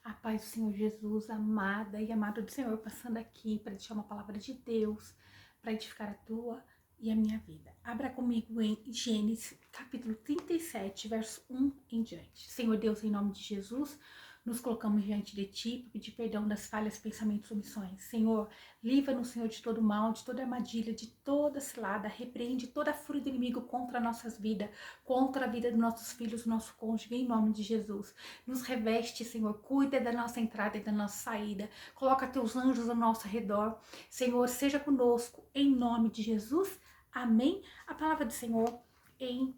A paz do Senhor Jesus, amada e amado do Senhor, passando aqui para deixar uma palavra de Deus, para edificar a tua e a minha vida. Abra comigo em Gênesis, capítulo 37, verso 1 em diante. Senhor Deus, em nome de Jesus, nos colocamos diante de Ti, para pedir perdão das falhas, pensamentos e omissões. Senhor, livra-nos, Senhor, de todo mal, de toda armadilha, de toda cilada, repreende toda a fúria do inimigo contra nossas vidas, contra a vida dos nossos filhos, do nosso cônjuge, em nome de Jesus. Nos reveste, Senhor, cuida da nossa entrada e da nossa saída, coloca Teus anjos ao nosso redor. Senhor, seja conosco, em nome de Jesus. Amém. A palavra do Senhor em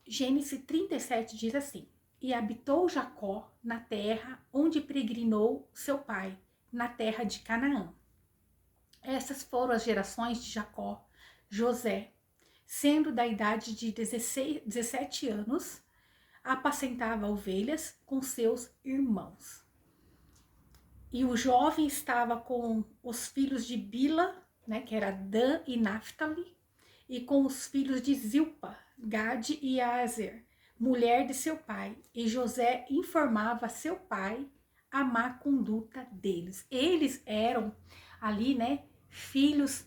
Gênesis 37 diz assim: E habitou Jacó na terra onde peregrinou seu pai, na terra de Canaã. Essas foram as gerações de Jacó. José, sendo da idade de 17 anos, apacentava ovelhas com seus irmãos. E o jovem estava com os filhos de Bila, né, que era Dan e Naphtali, e com os filhos de Zilpa, Gade e Azer, mulher de seu pai. E José informava seu pai a má conduta deles. Eles eram ali, né, filhos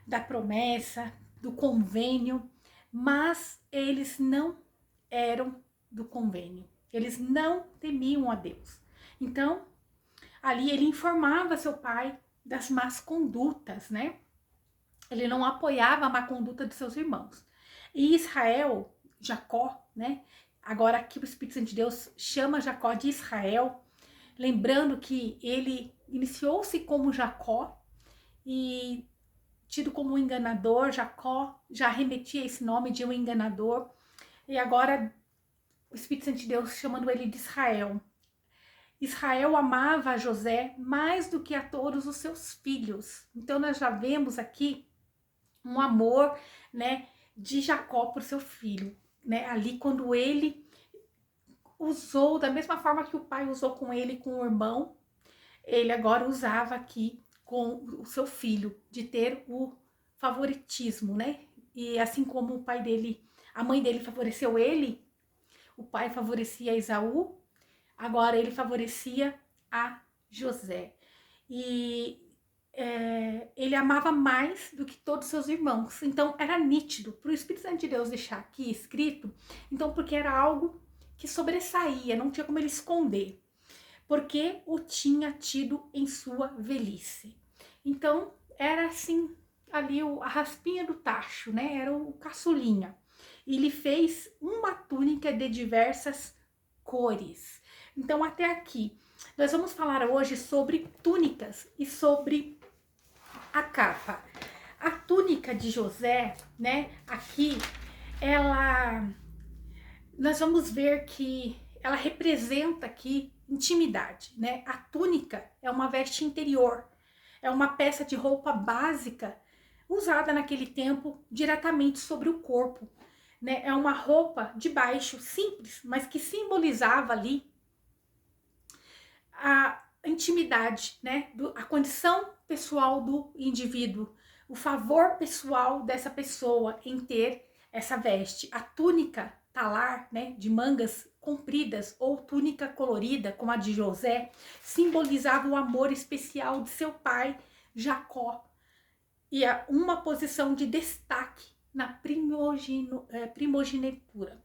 da promessa, do convênio, mas eles não eram do convênio. Eles não temiam a Deus. Então, ali ele informava seu pai das más condutas, né? Ele não apoiava a má conduta de seus irmãos. E Israel, Jacó, né? Agora aqui o Espírito Santo de Deus chama Jacó de Israel, lembrando que ele iniciou-se como Jacó e tido como um enganador. Jacó já remetia esse nome de um enganador. E agora o Espírito Santo de Deus chamando ele de Israel. Israel amava José mais do que a todos os seus filhos. Então nós já vemos aqui um amor, né, de Jacó por seu filho, né? Ali quando ele usou da mesma forma que o pai usou com ele, com o irmão, ele agora usava aqui com o seu filho, de ter o favoritismo, né? E assim como o pai dele, a mãe dele favoreceu ele, o pai favorecia Esaú, agora ele favorecia a José. E ele amava mais do que todos os seus irmãos. Então era nítido para o Espírito Santo de Deus deixar aqui escrito, então porque era algo que sobressaía, não tinha como ele esconder, porque o tinha tido em sua velhice. Então era assim, ali a raspinha do tacho, né? Era o caçulinha. E ele fez uma túnica de diversas cores. Então até aqui nós vamos falar hoje sobre túnicas e sobre a capa. A túnica de José, né, aqui, nós vamos ver que ela representa aqui intimidade, né? A túnica é uma veste interior, é uma peça de roupa básica usada naquele tempo diretamente sobre o corpo, né? É uma roupa de baixo simples, mas que simbolizava ali a intimidade, né? A condição pessoal do indivíduo, o favor pessoal dessa pessoa em ter essa veste. A túnica talar, né, de mangas compridas, ou túnica colorida, como a de José, simbolizava o amor especial de seu pai, Jacó, e uma posição de destaque na primogenitura,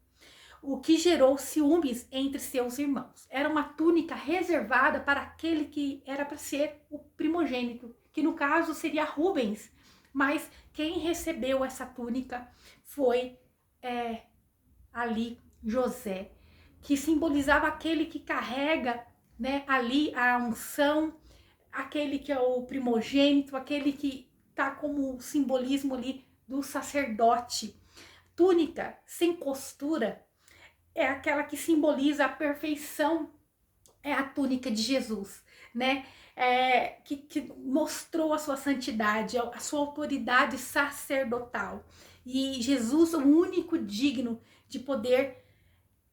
o que gerou ciúmes entre seus irmãos. Era uma túnica reservada para aquele que era para ser o primogênito, que no caso seria Rubens, mas quem recebeu essa túnica foi ali José, que simbolizava aquele que carrega, né, ali a unção, aquele que é o primogênito, aquele que está como simbolismo ali do sacerdote. Túnica sem costura é aquela que simboliza a perfeição, é a túnica de Jesus, né? Que mostrou a sua santidade, a sua autoridade sacerdotal. E Jesus, o único digno de poder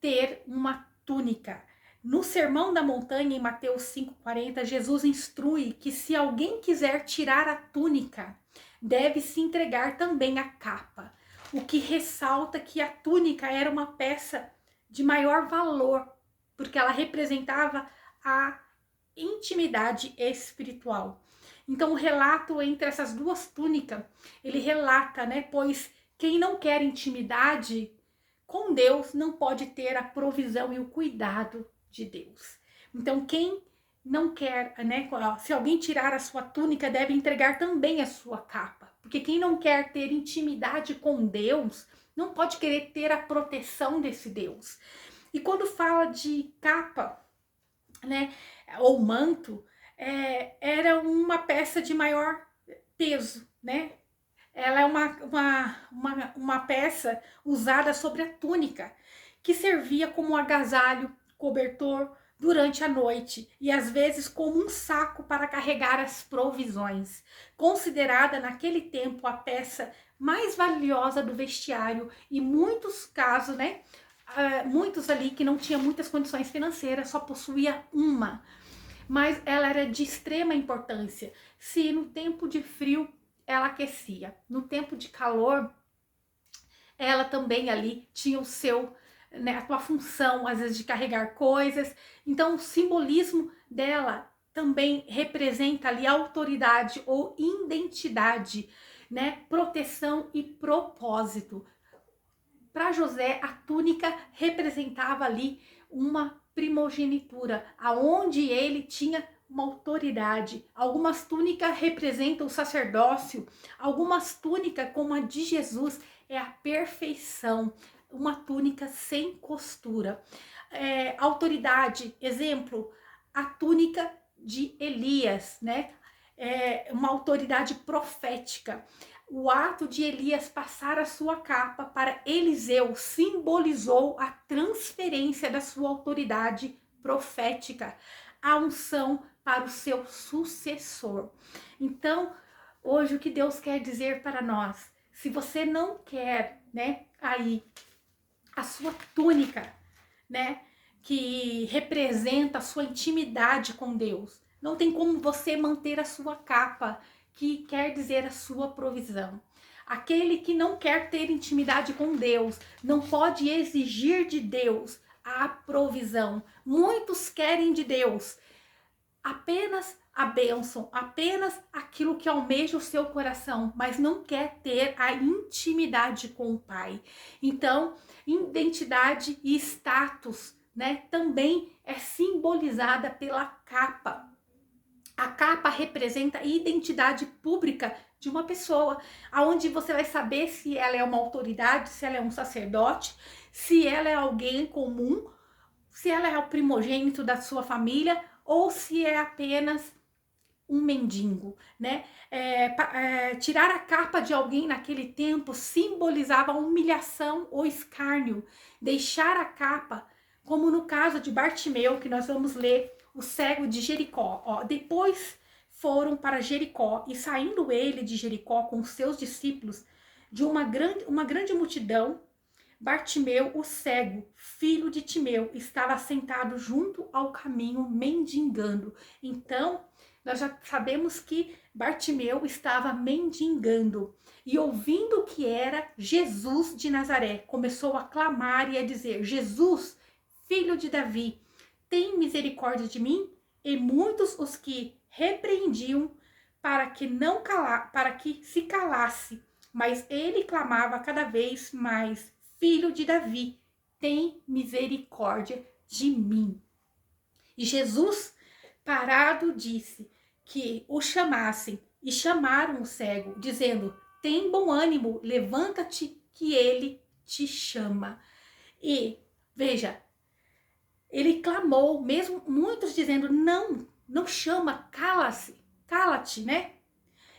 ter uma túnica. No Sermão da Montanha, em Mateus 5,40, Jesus instrui que se alguém quiser tirar a túnica, deve se entregar também a capa, o que ressalta que a túnica era uma peça de maior valor porque ela representava a intimidade espiritual. Então o relato entre essas duas túnicas, ele relata, né, pois quem não quer intimidade com Deus não pode ter a provisão e o cuidado de Deus. Então quem não quer, né, se alguém tirar a sua túnica, deve entregar também a sua capa, porque quem não quer ter intimidade com Deus não pode querer ter a proteção desse Deus. E quando fala de capa, né, ou manto, era uma peça de maior peso, né? Ela é uma peça usada sobre a túnica, que servia como agasalho, cobertor durante a noite e às vezes como um saco para carregar as provisões. Considerada naquele tempo a peça mais valiosa do vestiário, e muitos casos, né? Muitos ali que não tinham muitas condições financeiras só possuía uma, mas ela era de extrema importância. Se no tempo de frio ela aquecia, no tempo de calor ela também ali tinha o seu, né, a sua função, às vezes de carregar coisas. Então o simbolismo dela também representa ali autoridade ou identidade, né, proteção e propósito. Para José, a túnica representava ali uma primogenitura, aonde ele tinha uma autoridade. Algumas túnicas representam o sacerdócio, algumas túnicas, como a de Jesus, é a perfeição, uma túnica sem costura. Autoridade, exemplo, a túnica de Elias, né? Uma autoridade profética. O ato de Elias passar a sua capa para Eliseu simbolizou a transferência da sua autoridade profética, a unção para o seu sucessor. Então, hoje o que Deus quer dizer para nós, se você não quer, né, aí a sua túnica, né, que representa a sua intimidade com Deus, não tem como você manter a sua capa, que quer dizer a sua provisão. Aquele que não quer ter intimidade com Deus não pode exigir de Deus a provisão. Muitos querem de Deus apenas a bênção, apenas aquilo que almeja o seu coração, mas não quer ter a intimidade com o Pai. Então, identidade e status, né, também é simbolizada pela capa. A capa representa a identidade pública de uma pessoa, aonde você vai saber se ela é uma autoridade, se ela é um sacerdote, se ela é alguém comum, se ela é o primogênito da sua família ou se é apenas um mendigo, né? Tirar a capa de alguém naquele tempo simbolizava humilhação ou escárnio. Deixar a capa, como no caso de Bartimeu, que nós vamos ler, o cego de Jericó. Depois foram para Jericó, e saindo ele de Jericó com os seus discípulos de uma grande multidão, Bartimeu, o cego, filho de Timeu, estava sentado junto ao caminho mendigando. Então, nós já sabemos que Bartimeu estava mendigando, e ouvindo que era Jesus de Nazaré, começou a clamar e a dizer: Jesus, filho de Davi, tem misericórdia de mim? E muitos os que repreendiam para que se calasse, mas ele clamava cada vez mais: Filho de Davi, tem misericórdia de mim. E Jesus, parado, disse que o chamassem, e chamaram o cego, dizendo: tem bom ânimo, levanta-te, que ele te chama. E veja, ele clamou, mesmo muitos dizendo: não chama, cala-te, né?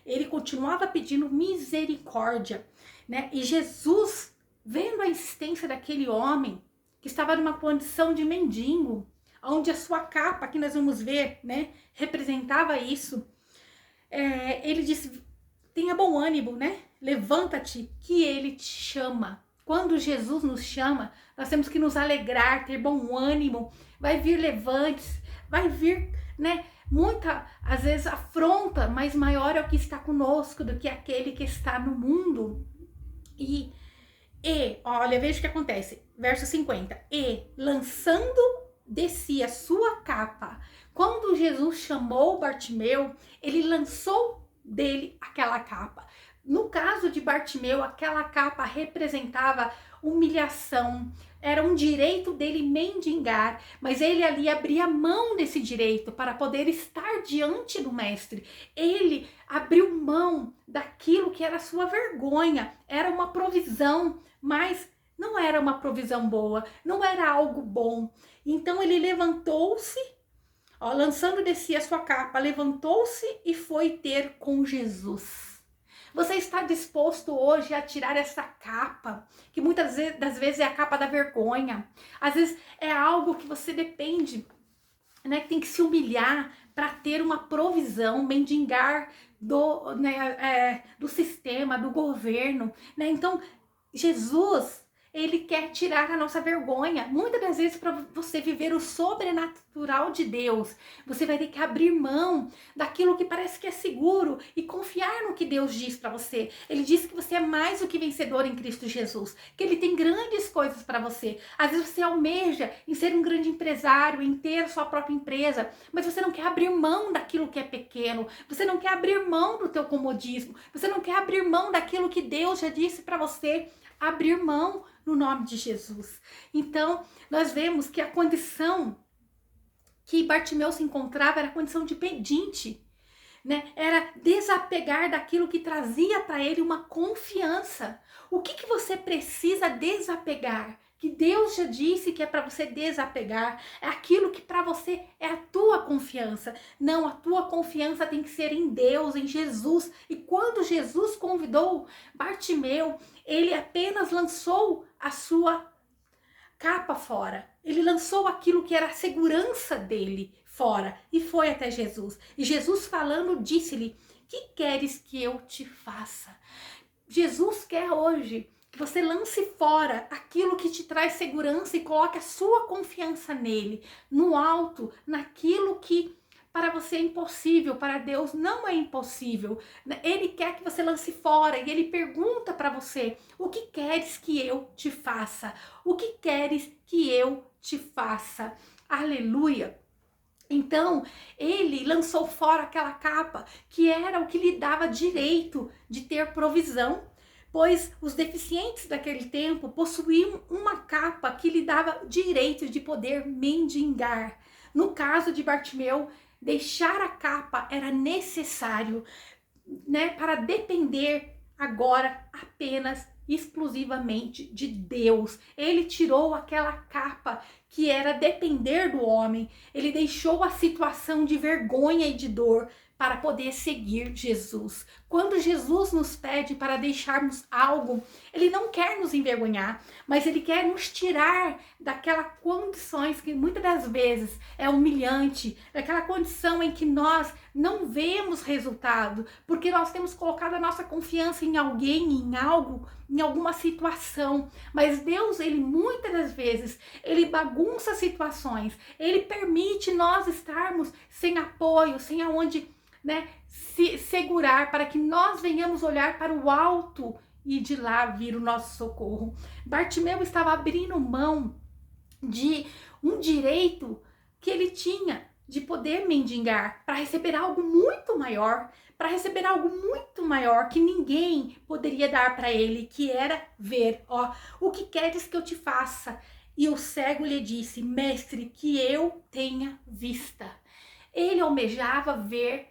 Ele continuava pedindo misericórdia, né? E Jesus, vendo a insistência daquele homem que estava numa condição de mendigo, onde a sua capa, que nós vamos ver, né, representava isso, ele disse: tenha bom ânimo, né? Levanta-te, que ele te chama. Quando Jesus nos chama, nós temos que nos alegrar, ter bom ânimo. Vai vir levantes, vai vir, né, muita, às vezes, afronta, mas maior é o que está conosco do que aquele que está no mundo. Olha, veja o que acontece. Verso 50. E, lançando descia sua capa. Quando Jesus chamou Bartimeu, ele lançou dele aquela capa. No caso de Bartimeu, aquela capa representava humilhação, era um direito dele mendigar, mas ele ali abria mão desse direito para poder estar diante do mestre. Ele abriu mão daquilo que era sua vergonha, era uma provisão, mas não era uma provisão boa, não era algo bom. Então ele levantou-se, lançando de si a sua capa, levantou-se e foi ter com Jesus. Você está disposto hoje a tirar essa capa, que muitas das vezes é a capa da vergonha. Às vezes é algo que você depende, né, que tem que se humilhar para ter uma provisão, mendigar do sistema, do governo, né? Então, Jesus, ele quer tirar a nossa vergonha. Muitas das vezes, para você viver o sobrenatural de Deus, você vai ter que abrir mão daquilo que parece que é seguro e confiar no que Deus diz para você. Ele diz que você é mais do que vencedor em Cristo Jesus, que ele tem grandes coisas para você. Às vezes você almeja em ser um grande empresário, em ter sua própria empresa, mas você não quer abrir mão daquilo que é pequeno, você não quer abrir mão do teu comodismo, você não quer abrir mão daquilo que Deus já disse para você. Abrir mão no nome de Jesus. Então, nós vemos que a condição que Bartimeu se encontrava era a condição de pedinte, né? Era desapegar daquilo que trazia para ele uma confiança. O que você precisa desapegar? Que Deus já disse que é para você desapegar, é aquilo que para você é a tua confiança. Não, a tua confiança tem que ser em Deus, em Jesus. E quando Jesus convidou Bartimeu, ele apenas lançou a sua capa fora. Ele lançou aquilo que era a segurança dele fora e foi até Jesus. E Jesus falando disse-lhe: "Que queres que eu te faça?" Jesus quer hoje que você lance fora aquilo que te traz segurança e coloque a sua confiança nele, no alto, naquilo que para você é impossível, para Deus não é impossível. Ele quer que você lance fora e ele pergunta para você: o que queres que eu te faça? O que queres que eu te faça? Aleluia! Então, ele lançou fora aquela capa que era o que lhe dava direito de ter provisão, pois os deficientes daquele tempo possuíam uma capa que lhe dava direito de poder mendigar. No caso de Bartimeu, deixar a capa era necessário, né, para depender agora apenas exclusivamente de Deus. Ele tirou aquela capa que era depender do homem. Ele deixou a situação de vergonha e de dor para poder seguir Jesus. Quando Jesus nos pede para deixarmos algo, ele não quer nos envergonhar, mas ele quer nos tirar daquelas condições que muitas das vezes é humilhante, daquela condição em que nós não vemos resultado, porque nós temos colocado a nossa confiança em alguém, em algo, em alguma situação. Mas Deus, ele muitas das vezes, ele bagunça situações, ele permite nós estarmos sem apoio, sem aonde, né, se segurar, para que nós venhamos olhar para o alto e de lá vir o nosso socorro. Bartimeu estava abrindo mão de um direito que ele tinha de poder mendigar para receber algo muito maior, que ninguém poderia dar para ele, que era ver. O que queres que eu te faça? E o cego lhe disse: mestre, que eu tenha vista. Ele almejava ver.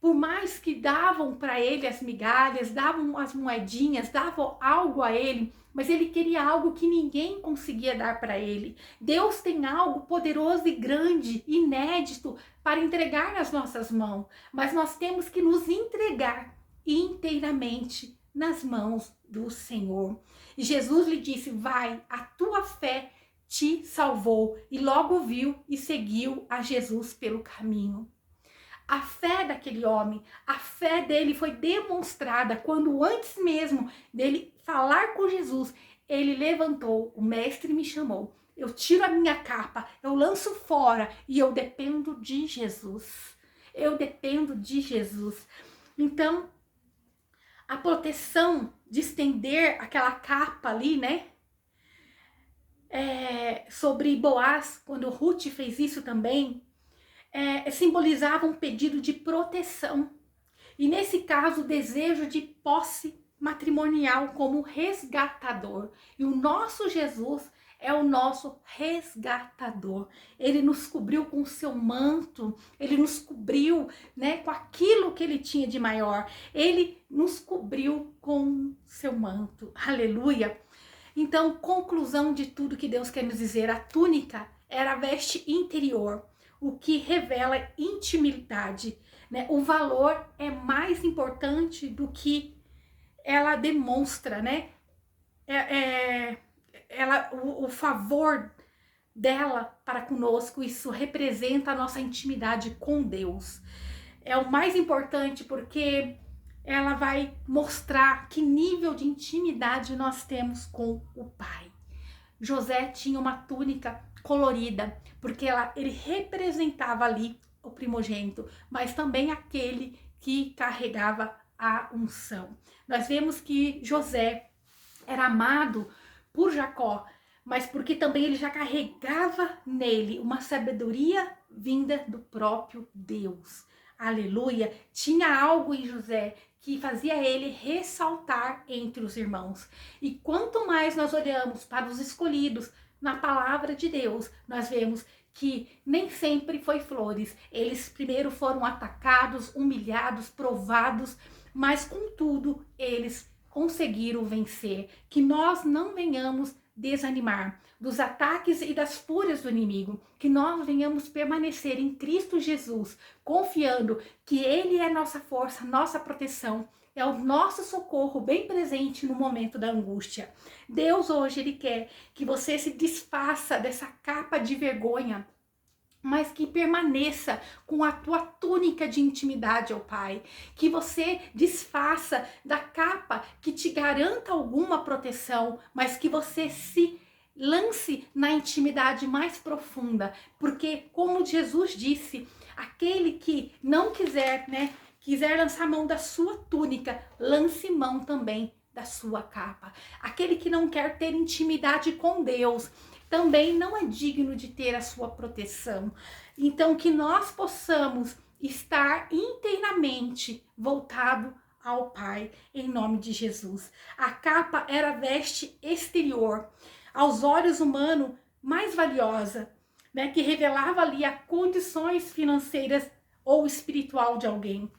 Por mais que davam para ele as migalhas, davam as moedinhas, davam algo a ele, mas ele queria algo que ninguém conseguia dar para ele. Deus tem algo poderoso e grande, inédito, para entregar nas nossas mãos, mas nós temos que nos entregar inteiramente nas mãos do Senhor. E Jesus lhe disse: vai, a tua fé te salvou. E logo viu e seguiu a Jesus pelo caminho. A fé daquele homem, a fé dele foi demonstrada quando antes mesmo dele falar com Jesus, ele levantou: o mestre me chamou, eu tiro a minha capa, eu lanço fora e eu dependo de Jesus. Eu dependo de Jesus. Então, a proteção de estender aquela capa ali, né? sobre Boaz, quando Ruth fez isso também, simbolizava um pedido de proteção. E nesse caso, o desejo de posse matrimonial como resgatador. E o nosso Jesus é o nosso resgatador. Ele nos cobriu com o seu manto, ele nos cobriu, né, com aquilo que ele tinha de maior. Ele nos cobriu com seu manto. Aleluia! Então, conclusão de tudo que Deus quer nos dizer, a túnica era a veste interior, o que revela intimidade, né? O valor é mais importante do que ela demonstra, né? O favor dela para conosco, isso representa a nossa intimidade com Deus. É o mais importante porque ela vai mostrar que nível de intimidade nós temos com o Pai. José tinha uma túnica colorida, porque ele representava ali o primogênito, mas também aquele que carregava a unção. Nós vemos que José era amado por Jacó, mas porque também ele já carregava nele uma sabedoria vinda do próprio Deus. Aleluia! Tinha algo em José que fazia ele ressaltar entre os irmãos. E quanto mais nós olhamos para os escolhidos na palavra de Deus, nós vemos que nem sempre foi flores. Eles primeiro foram atacados, humilhados, provados, mas contudo eles conseguiram vencer. Que nós não venhamos desanimar dos ataques e das fúrias do inimigo, que nós venhamos permanecer em Cristo Jesus, confiando que Ele é nossa força, nossa proteção, é o nosso socorro bem presente no momento da angústia. Deus hoje, Ele quer que você se desfaça dessa capa de vergonha, mas que permaneça com a tua túnica de intimidade ao Pai, que você desfaça da capa que te garanta alguma proteção, mas que você se lance na intimidade mais profunda, porque como Jesus disse, aquele que não quiser, né, quiser lançar mão da sua túnica, lance mão também da sua capa. Aquele que não quer ter intimidade com Deus, também não é digno de ter a sua proteção. Então, que nós possamos estar inteiramente voltado ao Pai, em nome de Jesus. A capa era a veste exterior, aos olhos humanos mais valiosa, né, que revelava ali as condições financeiras ou espiritual de alguém,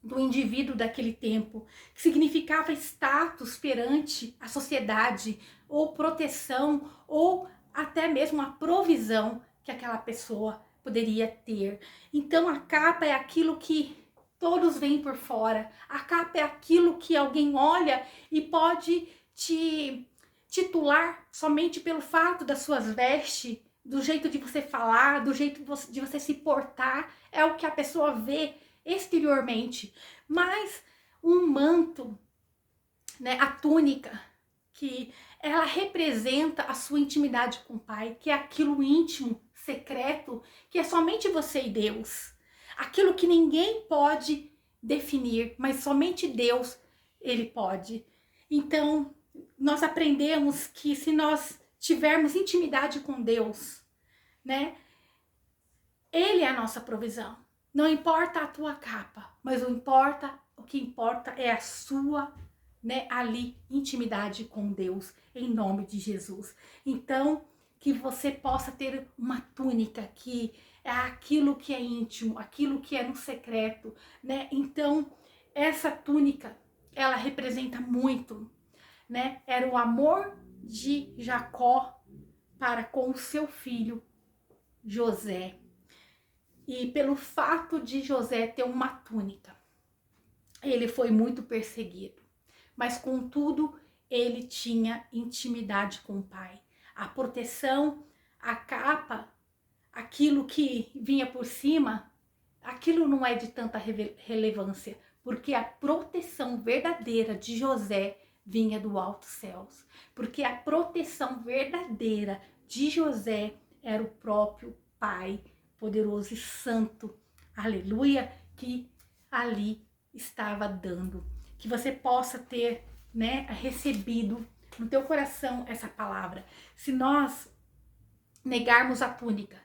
do indivíduo daquele tempo, que significava status perante a sociedade, ou proteção, ou até mesmo a provisão que aquela pessoa poderia ter. Então a capa é aquilo que todos veem por fora, a capa é aquilo que alguém olha e pode te titular somente pelo fato das suas vestes, do jeito de você falar, do jeito de você se portar, é o que a pessoa vê exteriormente. Mas um manto, né, a túnica, que ela representa a sua intimidade com o Pai, que é aquilo íntimo, secreto, que é somente você e Deus. Aquilo que ninguém pode definir, mas somente Deus, Ele pode. Então, nós aprendemos que se nós tivermos intimidade com Deus, né, Ele é a nossa provisão. Não importa a tua capa, mas o que importa é a sua, né, ali, intimidade com Deus, em nome de Jesus. Então, que você possa ter uma túnica que é aquilo que é íntimo, aquilo que é no secreto, né? Então, essa túnica, ela representa muito, né? Era o amor de Jacó para com o seu filho José. E pelo fato de José ter uma túnica, ele foi muito perseguido. Mas contudo, ele tinha intimidade com o Pai. A proteção, a capa, aquilo que vinha por cima, aquilo não é de tanta relevância, porque a proteção verdadeira de José vinha do alto céus. Porque a proteção verdadeira de José era o próprio Pai poderoso e santo, aleluia, que ali estava dando. Que você possa ter, né, recebido no teu coração essa palavra. Se nós negarmos a túnica,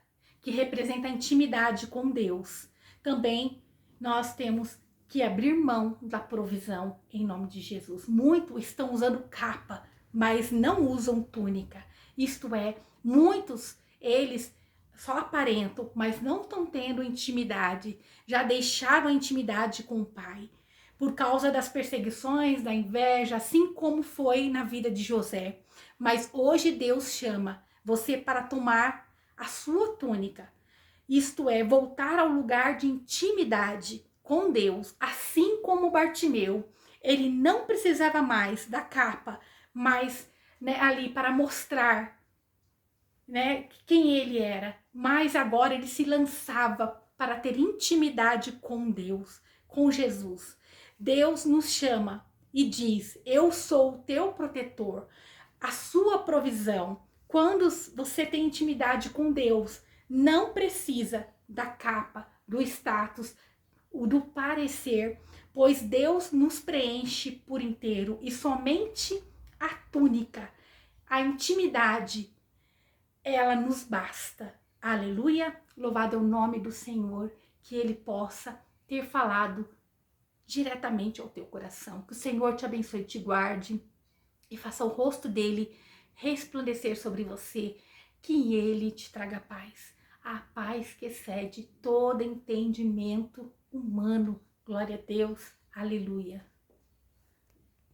que representa a intimidade com Deus, também nós temos que abrir mão da provisão em nome de Jesus. Muitos estão usando capa, mas não usam túnica. Isto é, muitos, eles só aparentam, mas não estão tendo intimidade, já deixaram a intimidade com o Pai, por causa das perseguições, da inveja, assim como foi na vida de José. Mas hoje Deus chama você para tomar a sua túnica, isto é, voltar ao lugar de intimidade com Deus, assim como Bartimeu. Ele não precisava mais da capa, mas ali para mostrar quem ele era, mas agora ele se lançava para ter intimidade com Deus, com Jesus. Deus nos chama e diz: eu sou o teu protetor, a sua provisão. Quando você tem intimidade com Deus, não precisa da capa, do status, do parecer, pois Deus nos preenche por inteiro e somente a túnica, a intimidade, ela nos basta. Aleluia! Louvado é o nome do Senhor, que Ele possa ter falado diretamente ao teu coração. Que o Senhor te abençoe e te guarde e faça o rosto dele resplandecer sobre você, que ele te traga paz. A paz que excede todo entendimento humano. Glória a Deus. Aleluia.